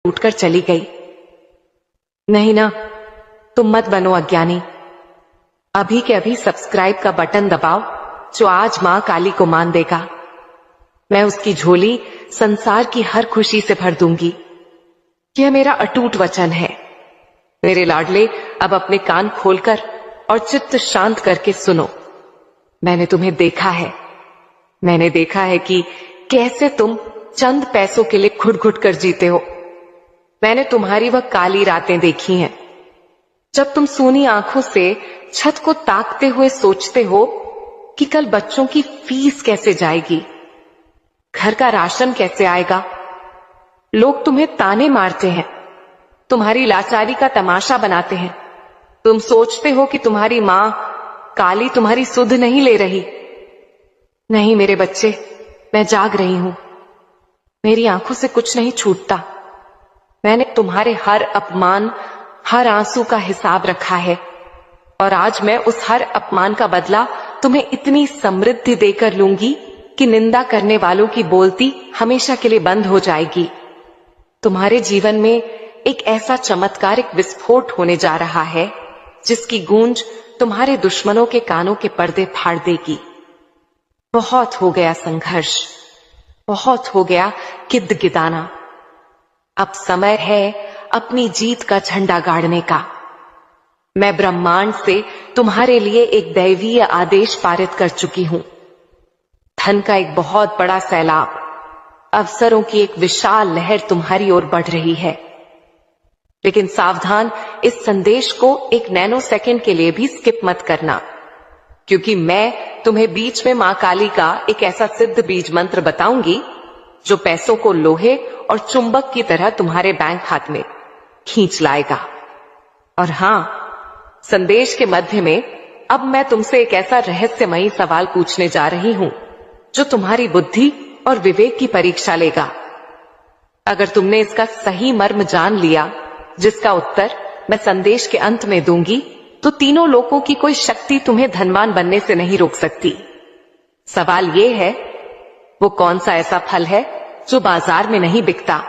उठकर चली गई। नहीं ना, तुम मत बनो अज्ञानी। अभी के अभी सब्सक्राइब का बटन दबाओ जो आज मां काली को मान देगा। मैं उसकी झोली संसार की हर खुशी से भर दूंगी। यह मेरा अटूट वचन है। मेरे लाडले, अब अपने कान खोलकर और चित्त शांत करके सुनो। मैंने तुम्हें देखा है। मैंने देखा है कि कैसे तुम चंद पैसों के लिए घुट घुट कर जीते हो। मैंने तुम्हारी वह काली रातें देखी हैं जब तुम सूनी आंखों से छत को ताकते हुए सोचते हो कि कल बच्चों की फीस कैसे जाएगी, घर का राशन कैसे आएगा। लोग तुम्हें ताने मारते हैं, तुम्हारी लाचारी का तमाशा बनाते हैं। तुम सोचते हो कि तुम्हारी मां काली तुम्हारी सुध नहीं ले रही। नहीं मेरे बच्चे, मैं जाग रही हूं। मेरी आंखों से कुछ नहीं छूटता। मैंने तुम्हारे हर अपमान, हर आंसू का हिसाब रखा है और आज मैं उस हर अपमान का बदला तुम्हें इतनी समृद्धि देकर लूंगी कि निंदा करने वालों की बोलती हमेशा के लिए बंद हो जाएगी। तुम्हारे जीवन में एक ऐसा चमत्कारिक विस्फोट होने जा रहा है जिसकी गूंज तुम्हारे दुश्मनों के कानों के पर्दे फाड़ देगी। बहुत हो गया संघर्ष, बहुत हो गया गिदगिदाना। अब समय है अपनी जीत का झंडा गाड़ने का। मैं ब्रह्मांड से तुम्हारे लिए एक दैवीय आदेश पारित कर चुकी हूं। धन का एक बहुत बड़ा सैलाब, अवसरों की एक विशाल लहर तुम्हारी ओर बढ़ रही है। लेकिन सावधान, इस संदेश को एक नैनो सेकंड के लिए भी स्किप मत करना, क्योंकि मैं तुम्हें बीच में मां काली का एक ऐसा सिद्ध बीज मंत्र बताऊंगी जो पैसों को लोहे और चुंबक की तरह तुम्हारे बैंक खाते में खींच लाएगा। और हां, संदेश के मध्य में अब मैं तुमसे एक ऐसा रहस्यमयी सवाल पूछने जा रही हूं जो तुम्हारी बुद्धि और विवेक की परीक्षा लेगा। अगर तुमने इसका सही मर्म जान लिया, जिसका उत्तर मैं संदेश के अंत में दूंगी, तो तीनों लोकों की कोई शक्ति तुम्हें धनवान बनने से नहीं रोक सकती। सवाल यह है, वो कौन सा ऐसा फल है जो बाजार में नहीं बिकता,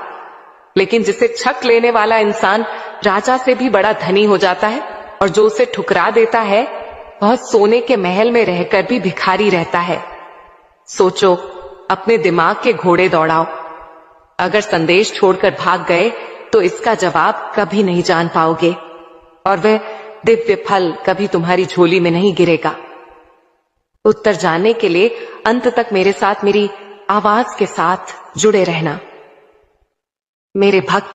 लेकिन जिसे छक लेने वाला इंसान राजा से भी बड़ा धनी हो जाता है, और जो उसे ठुकरा देता है वह सोने के महल में रहकर भी भिखारी रहता है। सोचो, अपने दिमाग के घोड़े दौड़ाओ। अगर संदेश छोड़कर भाग गए तो इसका जवाब कभी नहीं जान पाओगे और वह दिव्य फल कभी तुम्हारी झोली में नहीं गिरेगा। उत्तर जानने के लिए अंत तक मेरे साथ, मेरी आवाज के साथ जुड़े रहना। मेरे भक्त